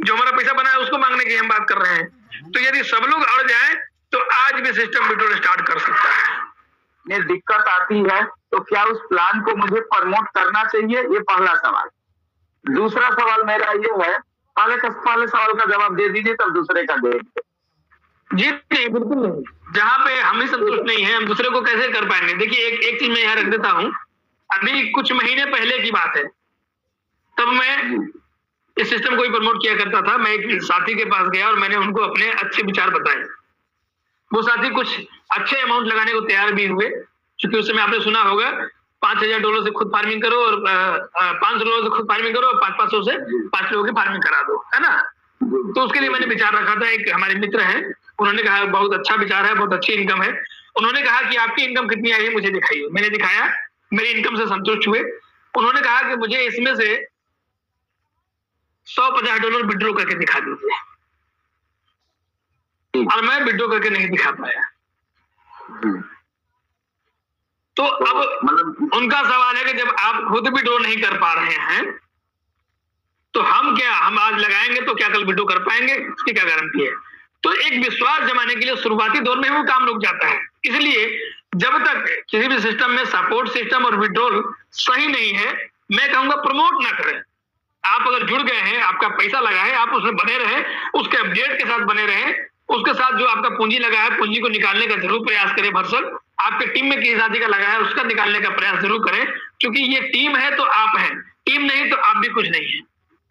जो हमारा पैसा बना है उसको मांगने की हम बात कर रहे हैं। तो यदि सब लोग अड़ जाए तो आज भी सिस्टम विड्रॉल स्टार्ट कर सकता है। में दिक्कत आती है तो क्या उस प्लान को मुझे प्रमोट करना चाहिए, ये पहला सवाल। दूसरा सवाल मेरा ये है, पहले सवाल का जवाब दे दीजिए तब दूसरे का देंगे। जी नहीं, बिल्कुल नहीं। जहाँ पे हम ही संतुष्ट नहीं है, हम दूसरे को कैसे कर पाएंगे? देखिए एक चीज मैं यहाँ रख देता हूँ। अभी कुछ महीने पहले की बात है, तब मैं इस सिस्टम को ही प्रमोट किया करता था। मैं एक साथी के पास गया और मैंने उनको अपने अच्छे विचार बताए। वो साथी कुछ अच्छे अमाउंट लगाने को तैयार भी हुए, क्योंकि उस समय आपने सुना होगा $5,000 से खुद फार्मिंग करो और $500 से खुद फार्मिंग करो और 500 से 5 लोगों की फार्मिंग करा दो, है ना? तो उसके लिए मैंने विचार रखा था। एक हमारे मित्र हैं, उन्होंने कहा बहुत अच्छा विचार है, बहुत अच्छी इनकम है। उन्होंने कहा कि आपकी इनकम कितनी आई है मुझे दिखाइए। मैंने दिखाया, मेरी इनकम से संतुष्ट हुए। उन्होंने कहा कि मुझे इसमें से $150 विड्रॉ करके दिखा दीजिए, और मैं विड्रॉ करके नहीं दिखा पाया। तो अब मतलब उनका सवाल है कि जब आप खुद विड्रॉ नहीं कर पा रहे हैं तो हम आज लगाएंगे तो क्या कल विड्रॉ कर पाएंगे? इसकी क्या गारंटी है? तो एक विश्वास जमाने के लिए शुरुआती दौर में वो काम रुक जाता है। इसलिए जब तक किसी भी सिस्टम में सपोर्ट सिस्टम और विड्रॉल सही नहीं है, मैं कहूंगा प्रमोट ना करें। आप अगर जुड़ गए हैं, आपका पैसा लगा है, आप उसमें बने रहे, उसके अपडेट के साथ बने रहे, उसके साथ जो आपका पूंजी लगा है, पूंजी को निकालने का जरूर प्रयास करें। भरसक आपके टीम में किस आदि का लगा है उसका निकालने का प्रयास जरूर करें, क्योंकि ये टीम है तो आप हैं, टीम नहीं तो आप भी कुछ नहीं है।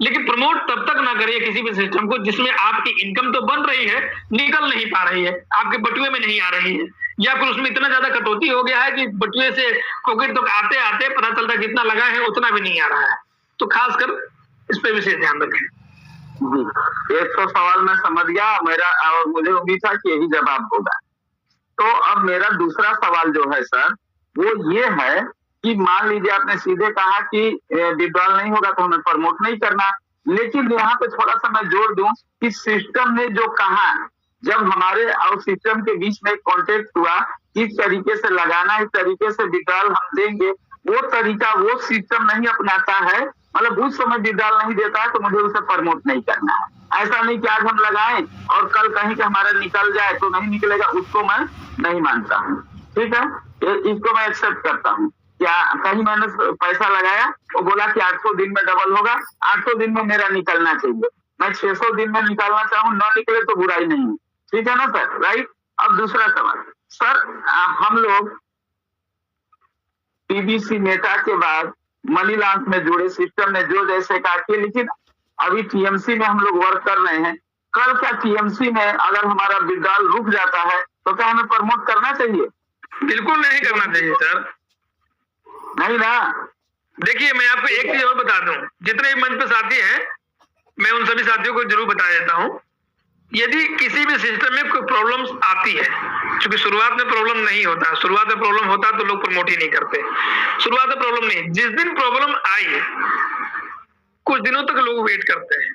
लेकिन प्रमोट तब तक ना करिए किसी भी सिस्टम को जिसमें आपकी इनकम तो बन रही है, निकल नहीं पा रही है, आपके बटुए में नहीं आ रही है, या फिर उसमें इतना ज्यादा कटौती हो गया है कि बटुए से पॉकेट तक आते आते पता चलता है जितना लगा है उतना भी नहीं आ रहा है। तो खासकर इस पे विशेष ध्यान रखें। जी, एक तो सवाल मैं समझ गया मेरा, और मुझे उम्मीद था कि यही जवाब होगा। तो अब मेरा दूसरा सवाल जो है सर, वो ये है कि मान लीजिए आपने सीधे कहा कि विड्रॉल नहीं होगा तो हमें प्रमोट नहीं करना, लेकिन यहाँ पे थोड़ा सा मैं जोड़ दूं कि सिस्टम ने जो कहा, जब हमारे और सिस्टम के बीच में कॉन्टेक्ट हुआ, इस तरीके से लगाना, इस तरीके से विड्रॉल हम देंगे, वो तरीका वो सिस्टम नहीं अपनाता है, मतलब उस समय विड्रॉल नहीं देता है, तो मुझे उसे प्रमोट नहीं करना है। ऐसा नहीं कि आज हम लगाएं और कल कहीं का हमारा निकल जाए तो नहीं निकलेगा, उसको मैं नहीं मानता हूँ। ठीक है, इसको मैं एक्सेप्ट करता हूँ। क्या कहीं मैंने पैसा लगाया, वो बोला कि 800 दिन में डबल होगा, 800 दिन में मेरा निकलना चाहिए, मैं 600 दिन में निकालना चाहूँ, ना निकले तो बुराई नहीं है। ठीक है ना सर, राइट? अब दूसरा सवाल सर, हम लोग पीबीसी मेटा के बाद मनी लॉन्च में जुड़े, सिस्टम ने जो जैसे कहा कि, लेकिन अभी टीएमसी में हम लोग वर्क कर रहे हैं। कल क्या टीएमसी में अगर हमारा विड्रॉल रुक जाता है तो क्या हमें प्रमोट करना चाहिए? बिल्कुल नहीं करना चाहिए सर, नहीं ना। देखिए मैं आपको एक चीज और बता दूं, जितने भी मंच पे साथी हैं मैं उन सभी साथियों को जरूर बता देता हूं, यदि किसी भी सिस्टम में कोई प्रॉब्लम्स आती है, क्योंकि शुरुआत में प्रॉब्लम नहीं होता, शुरुआत में प्रॉब्लम होता तो लोग प्रमोट ही नहीं करते। शुरुआत में प्रॉब्लम नहीं, जिस दिन प्रॉब्लम आई कुछ दिनों तक लोग वेट करते हैं,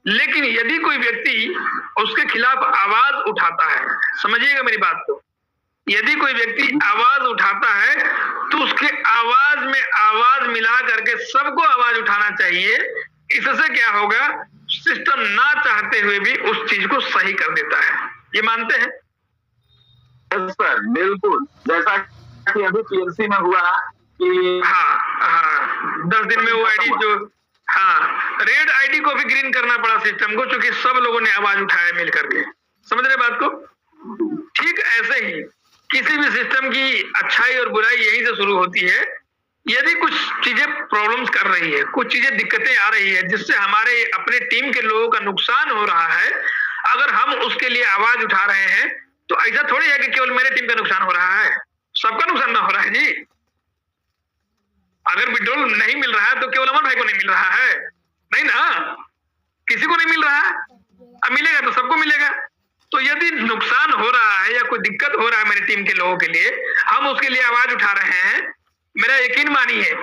लेकिन यदि कोई व्यक्ति उसके खिलाफ आवाज उठाता है, समझिएगा मेरी बात को, यदि कोई व्यक्ति आवाज उठाता है तो उसके आवाज में आवाज मिला करके सबको आवाज उठाना चाहिए। इससे क्या होगा, सिस्टम ना चाहते हुए भी उस चीज को सही कर देता है। ये मानते हैं? सर बिल्कुल, जैसा कि अभी पीएलसी में हुआ कि हाँ 10 दिन में वो आईडी जो रेड आईडी को भी ग्रीन करना पड़ा सिस्टम को, क्योंकि सब लोगों ने आवाज उठाया मिल करके। समझ रहे बात को? ठीक ऐसे ही किसी भी सिस्टम की अच्छाई और बुराई यहीं से शुरू होती है। यदि कुछ चीजें प्रॉब्लम्स कर रही है, कुछ चीजें दिक्कतें आ रही है जिससे हमारे अपने टीम के लोगों का नुकसान हो रहा है, अगर हम उसके लिए आवाज उठा रहे हैं तो ऐसा थोड़ी है कि केवल मेरे टीम का नुकसान हो रहा है, सबका नुकसान ना हो रहा है जी। अगर विड्रॉल नहीं मिल रहा है तो केवल अमर भाई को नहीं मिल रहा है, नहीं ना, किसी को नहीं मिल रहा है, अब मिलेगा तो सबको मिलेगा। तो यदि नुकसान हो रहा है या कोई दिक्कत हो रहा है मेरी टीम के लोगों के लिए, हम उसके लिए आवाज उठा रहे हैं। मेरा यकीन मानिए,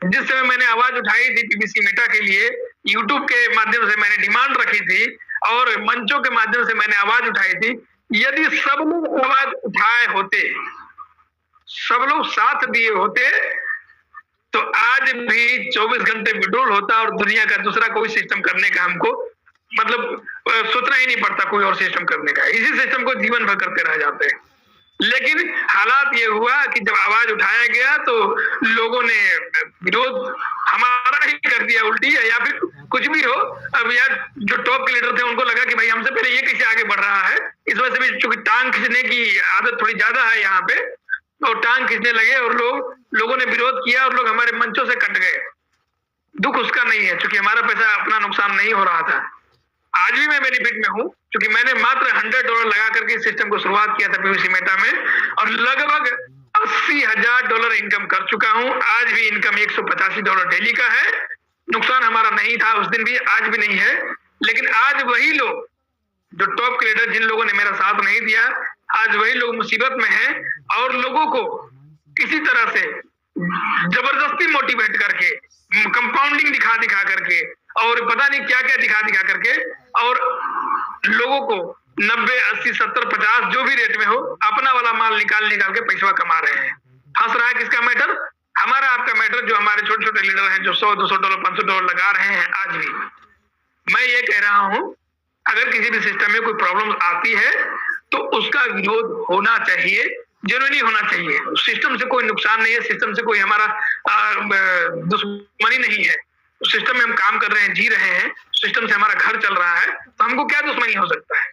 जिस समय मैंने आवाज उठाई थी पीबीसी मेटा के लिए, यूट्यूब के माध्यम से मैंने डिमांड रखी थी और मंचों के माध्यम से मैंने आवाज उठाई थी, यदि सब लोग आवाज उठाए होते, सब लोग साथ दिए होते, तो आज भी 24 घंटे विड्रॉल होता और दुनिया का दूसरा कोई सिस्टम करने का हमको मतलब सोचना ही नहीं पड़ता कोई और सिस्टम करने का, इसी सिस्टम को जीवन भर करते रह जाते हैं। लेकिन हालात ये हुआ कि जब आवाज उठाया गया तो लोगों ने विरोध हमारा ही कर दिया उल्टी, या फिर कुछ भी हो। अब यार जो टॉप के लीडर थे उनको लगा कि भाई हमसे पहले ये कैसे आगे बढ़ रहा है, इस वजह से भी चूंकि टांग खींचने की आदत थोड़ी ज्यादा है यहाँ पे, तो टांग खींचने लगे और लोगों ने विरोध किया और लोग हमारे मंचों से कट गए। दुख उसका नहीं है, क्योंकि हमारा पैसा अपना नुकसान नहीं हो रहा था। आज भी मैं बेनिफिट में हूं, क्योंकि मैंने मात्र $100 लगा करके इस सिस्टम को शुरुआत किया था पीवीसी मेटा में, और लगभग $80,000 इनकम कर चुका हूं। आज भी इनकम $185 डेली का है। नुकसान हमारा नहीं था उस दिन भी, आज भी नहीं है। लेकिन आज वही लोग जो टॉप के लीडर, जिन लोगों ने मेरा साथ नहीं दिया, आज वही लोग मुसीबत में हैं और लोगों को किसी तरह से जबरदस्ती मोटिवेट करके, कंपाउंडिंग दिखा दिखा करके और पता नहीं क्या क्या दिखा दिखा करके, और लोगों को 90, 80, 70, 50 जो भी रेट में हो अपना वाला माल निकाल के पैसा कमा रहे हैं। हंस रहा है किसका मैटर? हमारा आपका मैटर, जो हमारे छोटे छोटे लीडर हैं जो $100, $200, $500 लगा रहे हैं। आज भी मैं ये कह रहा हूं, अगर किसी भी सिस्टम में कोई प्रॉब्लम आती है तो उसका विरोध होना चाहिए, जेन्युइनली होना चाहिए। सिस्टम से कोई नुकसान नहीं है, सिस्टम से कोई हमारा दुश्मनी नहीं है। सिस्टम में हम काम कर रहे हैं, जी रहे हैं, सिस्टम से हमारा घर चल रहा है, तो हमको क्या दुश्मनी हो सकता है?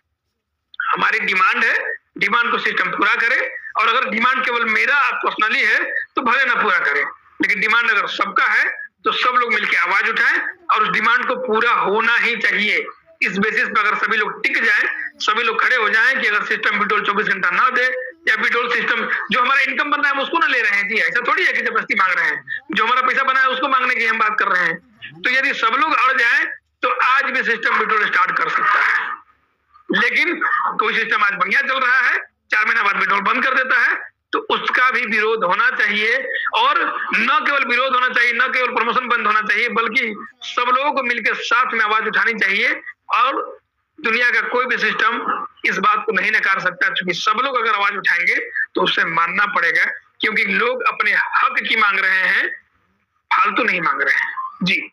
हमारी डिमांड है, डिमांड को सिस्टम पूरा करे, और अगर डिमांड केवल मेरा पर्सनली है तो भले ना पूरा करे, लेकिन डिमांड अगर सबका है तो सब लोग मिलकर आवाज उठाएं और उस डिमांड को पूरा होना ही चाहिए। इस बेसिस पर अगर सभी लोग टिक जाएं, सभी लोग खड़े हो जाएं कि अगर सिस्टम विड्रॉल 24 घंटा ना दे, या विड्रॉल सिस्टम जो हमारा इनकम बन रहा है उसको ना ले रहे हैं जी, ऐसा थोड़ी है कि जबरदस्ती मांग रहे हैं, जो हमारा पैसा बना है उसको मांगने की हम बात कर रहे हैं। तो यदि सब लोग अड़ जाएं तो आज भी सिस्टम विड्रॉल स्टार्ट कर सकता है। लेकिन कोई सिस्टम आज बढ़िया चल रहा है, 4 महीना बाद विड्रॉल बंद कर देता है, तो उसका भी विरोध होना चाहिए। और न केवल विरोध होना चाहिए, न केवल प्रमोशन बंद होना चाहिए, बल्कि सब लोगों को मिलकर साथ में आवाज उठानी चाहिए। और दुनिया का कोई भी सिस्टम इस बात को नहीं नकार सकता, क्योंकि सब लोग अगर आवाज उठाएंगे तो उससे मानना पड़ेगा, क्योंकि लोग अपने हक की मांग रहे हैं, फालतू नहीं मांग रहे हैं जी।